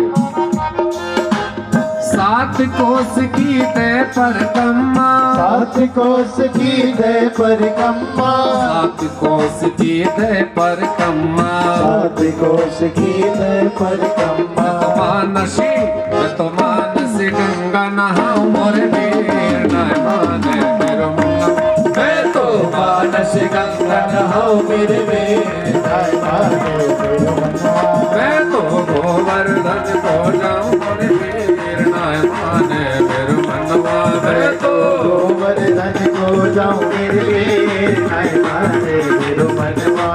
सात कोस की दे परिक्रमा, सात कोस की दे परिक्रमा, सात कोस की दे परिक्रमा, सात कोस की दे परिक्रमा। मैं तो मानसी गंगा नहाऊं मोरे वीर नाय माने मेरे मनवा। मैं तो मानस गंगा नहाऊं मेरे वीर नाय माने मेरे मनवा। मैं तो गोवर्धन को जाऊं मोरे वीर नाय माने मेरे मनवा। मैं तो गोवर्धन को जाऊं मेरे वीर नाय माने मेरे मनवा।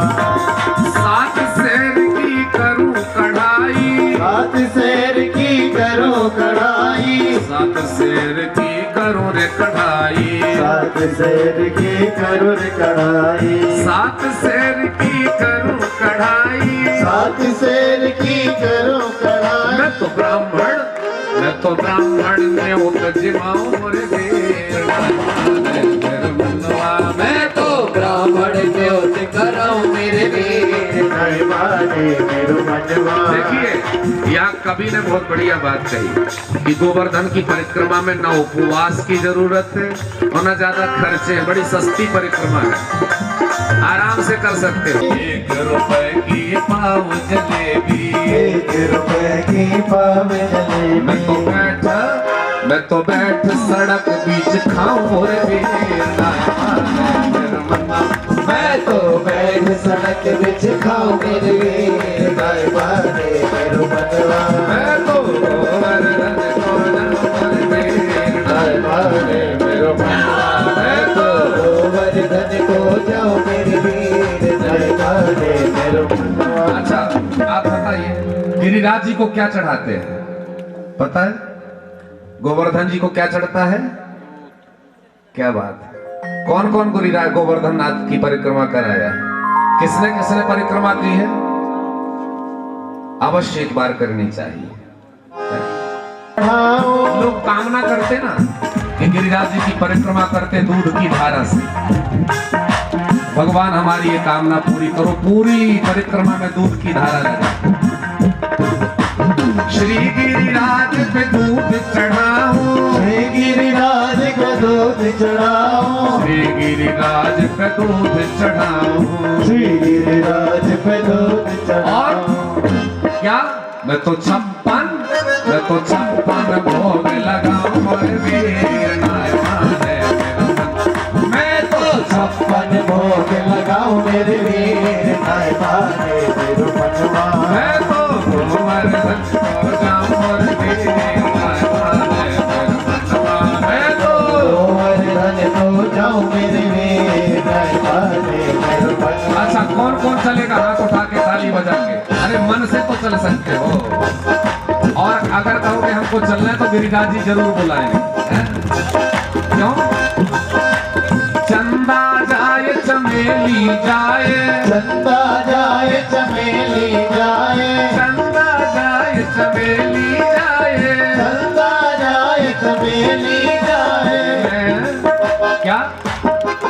सात शेर की करूं कढ़ाई, सात शेर की करूं कढ़ाई, सात शेर की करूं रे कढ़ाई, सात शेर की करूं रे कढ़ाई, सात शेर की करूं कढ़ाई, सात शेर की करूं कढ़ाई। मैं तो ब्राह्मण ने उपजिमाऊं मोरे वीर नाय माने मेरे मनवा। मैं तो ब्राह्मण ज्योत कराऊं मेरे वीर नाय माने मेरे मनवा। देखिए यहाँ कवि ने बहुत बढ़िया बात कही कि गोवर्धन की परिक्रमा में न उपवास की जरूरत है और न ज्यादा खर्चे हैं। बड़ी सस्ती परिक्रमा है, आराम से कर सकते हो। 1 रुपए की पाव जलेबी, 1 रुपए की पाव जलेबी। मैं तो बैठ सड़क बीच खाऊं मोरे वीर नाय माने मेरे मनवा। मैं तो बैठ सड़क बिच खाऊं मेरे वीर नाय माने मेरे मनवा। मैं तो गोवर्धन को जाऊं मोरे वीर नाय माने मेरे मनवा। मैं तो गोवर्धन को जाऊं मेरे वीर नाय माने मेरे मनवा। अच्छा, आप बताइए गिरिराज जी को क्या चढ़ाते हैं? पता है गोवर्धन जी को क्या चढ़ता है? क्या बात है? कौन कौन गिरिराज गोवर्धन नाथ की परिक्रमा कराया? किसने किसने परिक्रमा की है? अवश्य एक बार करनी चाहिए। लोग कामना करते ना कि गिरिराज जी की परिक्रमा करते दूध की धारा से। भगवान हमारी ये कामना पूरी करो, पूरी परिक्रमा में दूध की धारा लगा। श्री गिरिराज पे दूध चढ़ाऊं, श्री गिरिराज को दूध चढ़ाऊं, श्री गिरिराज पे दूध चढ़ाऊं, श्री गिरिराज पे दूध और चढ़ाऊं। क्या मैं तो 56 भोग लगाऊं मोरे वीर नाय माने मेरे मनवा। मैं तो 56 भोग लगाओ मेरे वीर नाय माने मेरो मनवा मैं तो गोवर्धन को जाऊं और वीर नाय माने मेरो मनवा मैं तो गोवर्धन को जाऊं मेरे वीर नाय माने मेरो मनवा। अच्छा कौन कौन चलेगा हाथ उठा के ताली बजा के? अरे मन से तो चल सकते हो, और अगर कहोगे हमको चलना है तो गिरिराज जी जरूर बुलाएंगे, हैं? क्यों? चंदा जाए चमेली जाए, चंदा जाए चमेली जाए, चंदा जाए चमेली जाए, चंदा जाए चमेली जाए। क्या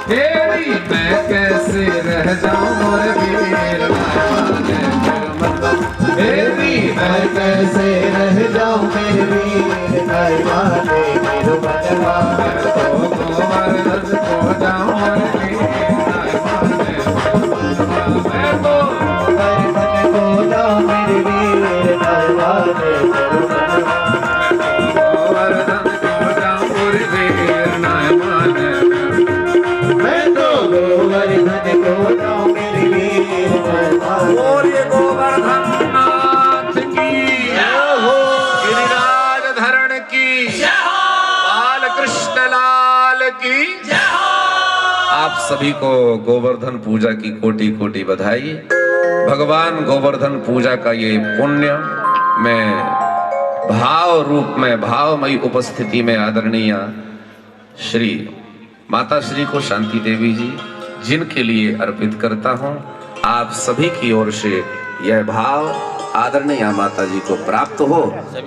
तेरी मैं कैसे रह जाऊं और वीर तेरी मैं कैसे रह जाऊं मेरे वीर नाय माने मेरो मनवा। तो गोवर्धन को जाऊं और वीर नाय माने मैं तो गोवर्धन को जाऊं मेरे वीर नाय माने मेरो मनवा। गोवर्धन को जाऊं और वीर नाय माने मैं तो गोवर्धन को जाऊं मेरे वीर नाय माने। और ये गोवर्धन नाथ की गिरिराज धरण की बाल कृष्ण लाल की। आप सभी को गोवर्धन पूजा की कोटि कोटि बधाई। भगवान गोवर्धन पूजा का ये पुण्य में भाव रूप में भावमयी उपस्थिति में आदरणीय श्री माता श्री को शांति देवी जी जिनके लिए अर्पित करता हूं। आप सभी की ओर से यह भाव आदरणीय माता जी को प्राप्त हो,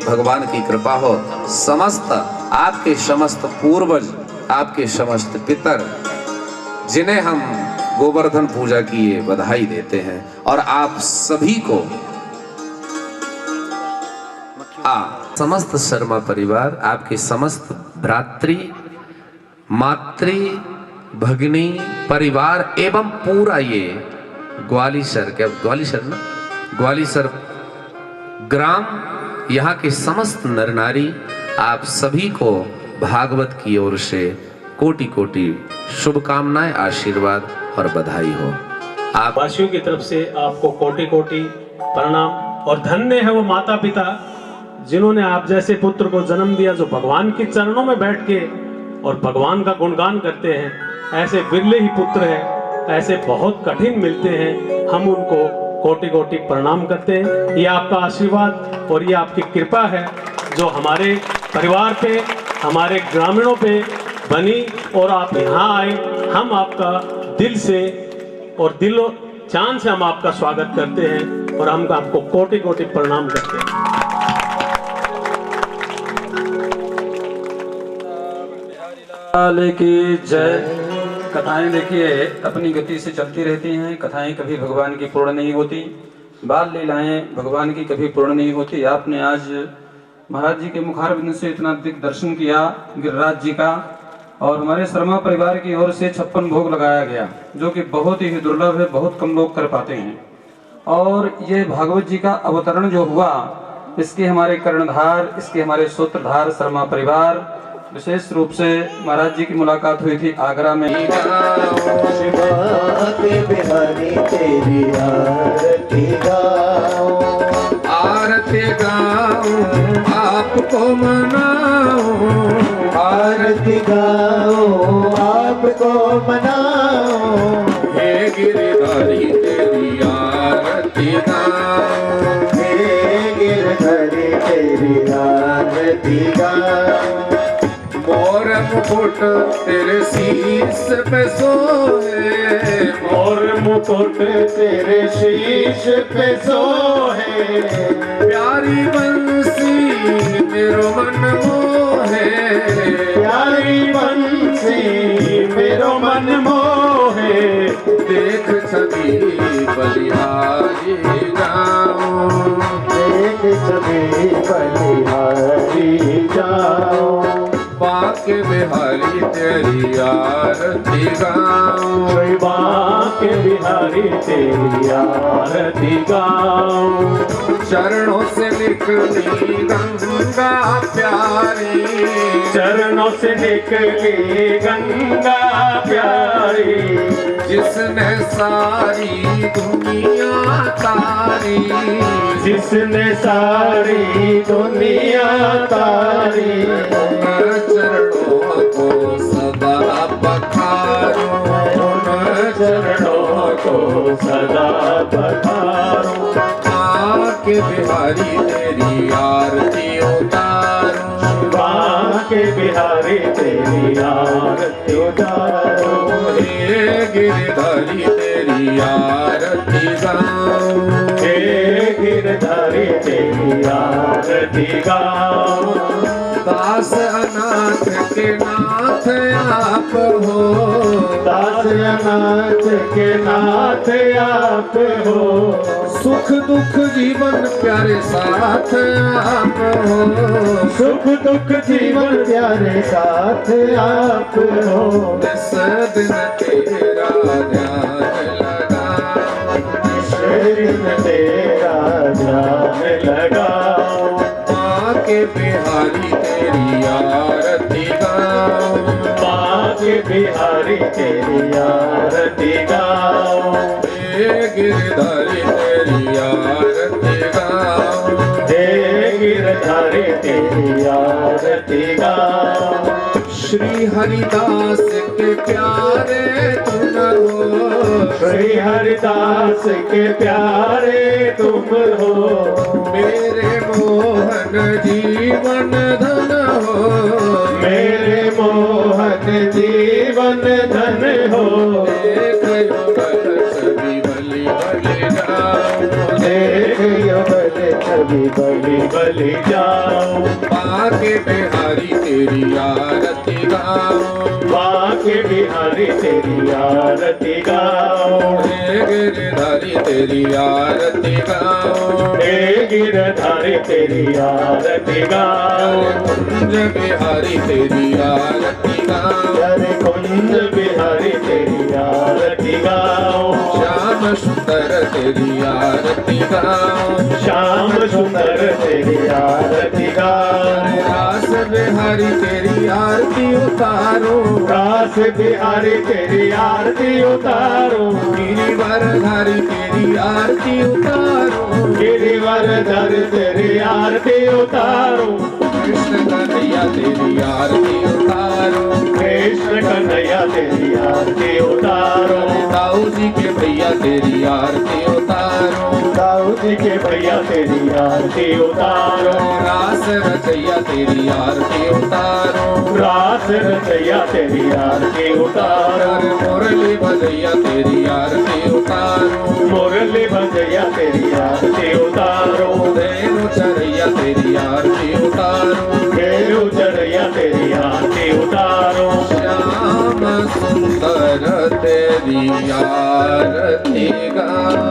भगवान की कृपा हो। समस्त आपके समस्त पूर्वज, आपके समस्त पितर जिन्हें हम गोवर्धन पूजा की ये बधाई देते हैं, और आप सभी को समस्त शर्मा परिवार, आपके समस्त भ्रातृ मातृ भगिनी परिवार एवं पूरा ये ग्वालिसर, क्या ग्वालिसर ना, ग्वालिसर ग्राम, यहाँ के समस्त नर नारी, आप सभी को भागवत की ओर से कोटि कोटि शुभकामनाएं, आशीर्वाद और बधाई हो। आप वासियों की तरफ से आपको कोटि कोटि प्रणाम। और धन्य है वो माता पिता जिन्होंने आप जैसे पुत्र को जन्म दिया, जो भगवान के चरणों में बैठ के और भगवान का गुणगान करते हैं। ऐसे विरले ही पुत्र हैं, ऐसे बहुत कठिन मिलते हैं। हम उनको कोटि कोटि प्रणाम करते हैं। ये आपका आशीर्वाद और ये आपकी कृपा है जो हमारे परिवार पे, हमारे ग्रामीणों पे बनी, और आप यहाँ आए। हम आपका दिल से और दिलो जान से हम आपका स्वागत करते हैं, और हम आपको कोटि कोटि प्रणाम करते हैं। की जय। कथाएं देखिए अपनी गति से चलती रहती हैं। कथाएं कभी भगवान की पूर्ण नहीं होती, बाल लीलाएं भगवान की कभी पूर्ण नहीं होती। आपने आज महाराज जी के मुखारबिंद से इतना दिग्दर्शन किया गिरिराज जी का, और हमारे शर्मा परिवार की ओर से 56 भोग लगाया गया, जो कि बहुत ही दुर्लभ है, बहुत कम लोग कर पाते हैं। और ये भागवत जी का अवतरण जो हुआ, इसके हमारे कर्णधार, इसके हमारे सूत्रधार शर्मा परिवार, विशेष रूप से महाराज जी की मुलाकात हुई थी आगरा में। बिहारी तेरी आरती गाऊं, आरती गाऊं आपको मनाऊं, आरती गाऊं आपको मनाऊं। हे गिरधारी तेरी आरती गाऊं, हे गिरधारी तेरी आरती गाऊं। मोर मुकुट तेरे शीश पे सोहे, मोर मुकुट तेरे शीश पे सोहे। प्यारी बंसी मेरो मन मोहे, प्यारी बंसी मेरो मन मोहे। देख छवि बलिहारी गाऊं, देख छवि बलिहारी जाऊं। बाके में बिहारी तेरी आरती गाऊं, श्री बांके बिहारी तेरी आरती गाऊं। चरणों से निकली गंगा प्यारी, चरणों से निकली गंगा प्यारी, जिसने सारी दुनिया तारी, जिसने सारी दुनिया तारी। चरणों को सदा पखारूं, चरणों को सदा पखारूं। आके बिहारी तेरी आरती उतारूं, बांके बिहारी तेरी आरती उतारूं। हे गिरधारी तेरी आरती गाऊं, हे गिरधारी तेरी आरती गाऊं। दास अनाथ के नाथ आप हो, दास अनाथ के नाथ आप हो। सुख दुख जीवन प्यारे साथ आप हो, सुख दुख जीवन प्यारे साथ आप हो। इस दिन तेरा ध्यान लगाओ, इस दिन तेरा ध्यान लगाओ। बांके बिहारी तेरी आरती गाऊं, बांके बिहारी तेरी आरती गाऊं। हे गिरधारी तेरी आरती गाऊं, हे गिरधारी तेरी आरती गाऊं। श्री हरिदास के प्यारे तुम हो, श्री हरिदास के प्यारे तुम हो। मेरे मोहन जीवन धन हो, मेरे मोहन जीवन धन हो। एक युगल छवि बलि बलि जाऊं, देख युगल छवि बलि बलि जाऊं। बांके बिहारी तेरी आरती गाऊं, बांके बिहारी तेरी आरती गाऊं। हे गिरधारी तेरी आरती गाऊं, हे गिरधारी तेरी आरती गाऊं। कुंज बिहारी तेरी आरती गाऊं, हरे कुंज बिहारी तेरी आरती गाऊं। श्याम सुंदर तेरी आरती गाऊं, श्याम सुंदर तेरी आरती गाऊं। रास बिहारी तेरी आरती उतारो, रास बिहारी तेरी आरती उतारो। गिरिवरधारी तेरी आरती उतारो, गिरिवरधर तेरी आरती उतारो। कृष्ण कन्हैया तेरी आरती उतारो, कृष्ण कन्हैया तेरी आरती उतारो। दाऊ जी के भैया तेरी आरती उतारो, दाऊ जी के भैया तेरी आरती उतारो। रास रचैया तेरी आरती उतारो, रास रचैया तेरी आरती उतारो। मुरली बजैया तेरी आरती उतारो, मुरली बजैया तेरी आरती उतारो। धेनु चरैया तेरी आरती उतारो, भेलू चढ़ैया तेरी आरती उतारो। श्याम सुंदर तेरी आरती गाऊं,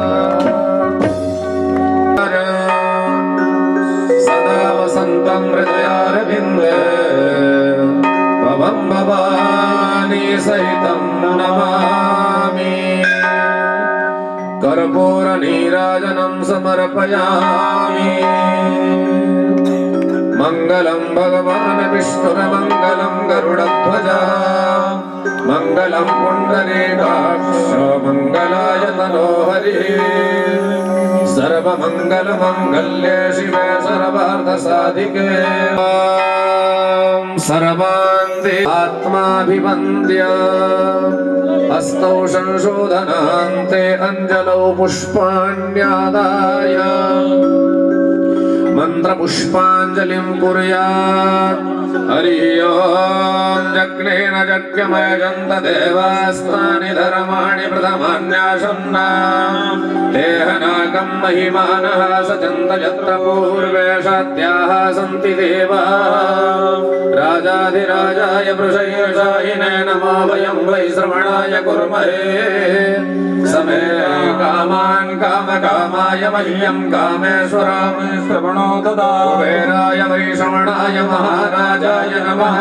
सदा वसंतं हृदयारविन्दे भवं भवानी सहितं नमामि। कर्पूरनीराजनं समर्पयामि। मंगलम भगवान विष्णुर्मंगलम गरुड़ध्वजा, मंगलम पुंडरीकाक्ष मंगलाय तनोहरि। सर्वमंगल मंगल्ये शिवे सर्वार्थ साधिके। सर्वान्ते आत्माभिवन्द्य हस्तौ संशोधनान्ते अंजलौ पुष्पाण्यादाय मंत्रपुष्पाञ्जलिं कुर्यात्। हरि ओम यज्ञेन यज्ञमयजन्त देवास्तानि धर्माणि प्रथमान्यासन्ना। देहनाकं महिमानः सचन्त यत्र पूर्वे सत्याः सन्ति देवाः। राजाधिराजाय वृषयशायिने नमो वयं वै श्रवणाय कुर्महे। समे कामान् कामकामाय मह्यं कामेश्वराय श्रवणो ददातु। कुबेराय वै श्रवणाय महाराजाय नमः।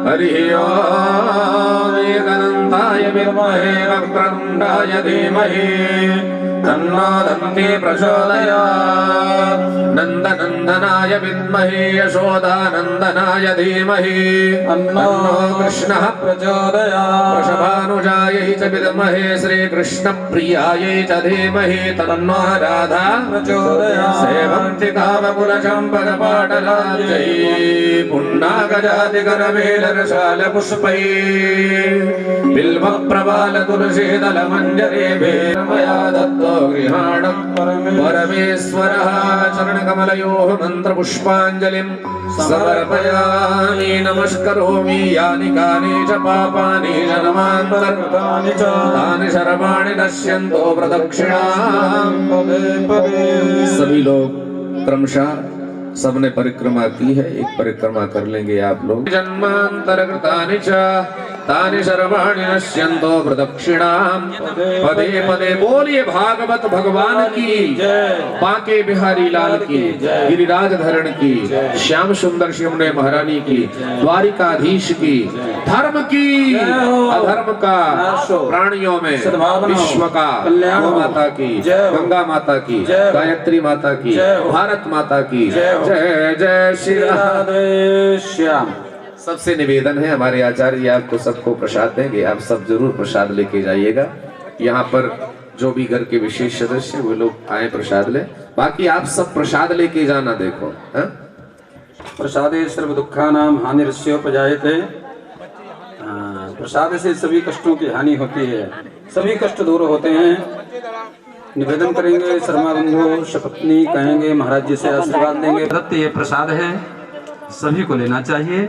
हरि ओम एकदन्ताय विद्महे वक्रतुण्डाय धीमहि तन्नो दन्ती प्रचोदयात् नन्दनन्दनाय विद्महे यशोदानन्दनाय धीमहि तन्नो कृष्णः प्रचोदयात् वृषभानुजायै च विद्महे श्रीकृष्णप्रियायै च धीमहि तन्नो राधा प्रचोदयात् सेवन्ति कामकुलचम्पकपाटलाब्जै पुण्डागजातिकरवेलरशालपुष्पैः बिल्वप्रबालतुलसीदलमञ्जरेभिः मया दत्तो गृहाणं परमेश्वरः चरणकमलयोः मन्त्रपुष्पाञ्जलिं समर्पयामि नमस्करोमि यानि कानि च पापानि जन्मान्तरकृतानि च तानि सर्वाणि नश्यन्तो प्रदक्षिणां पदे पदे। सभी लोग क्रमशः सबने परिक्रमा की है, एक परिक्रमा कर लेंगे आप लोग। जन्मांतरकृतानि च तानि सर्वाणि नश्यन्तो प्रदक्षिणां पदे पदे। बोलिए भागवत भगवान की जय, बांके बिहारी लाल की जय, गिरिराज धरण की, श्याम सुंदर शिवने महारानी की, द्वारिकाधीश की, धर्म की, अधर्म का, प्राणियों में विश्व का, गौ माता की, गंगा माता की, गायत्री माता की, भारत माता की जय जय श्री राधे श्याम। सबसे निवेदन है, हमारे आचार्य जी आपको सबको प्रसाद देंगे, आप सब जरूर प्रसाद लेके जाइएगा। यहाँ पर जो भी घर के विशेष सदस्य वो लोग आए प्रसाद ले, बाकी आप सब प्रसाद लेके जाना। देखो प्रसादे सर्व दुखानां हानिरस्योपजायते। प्रसाद से सभी कष्टों की हानि होती है, सभी कष्ट दूर होते हैं। निवेदन करेंगे, शर्मा बंधु शपथनी कहेंगे, महाराज जी से आशीर्वाद लेंगे। दत्त ये प्रसाद है, सभी को लेना चाहिए।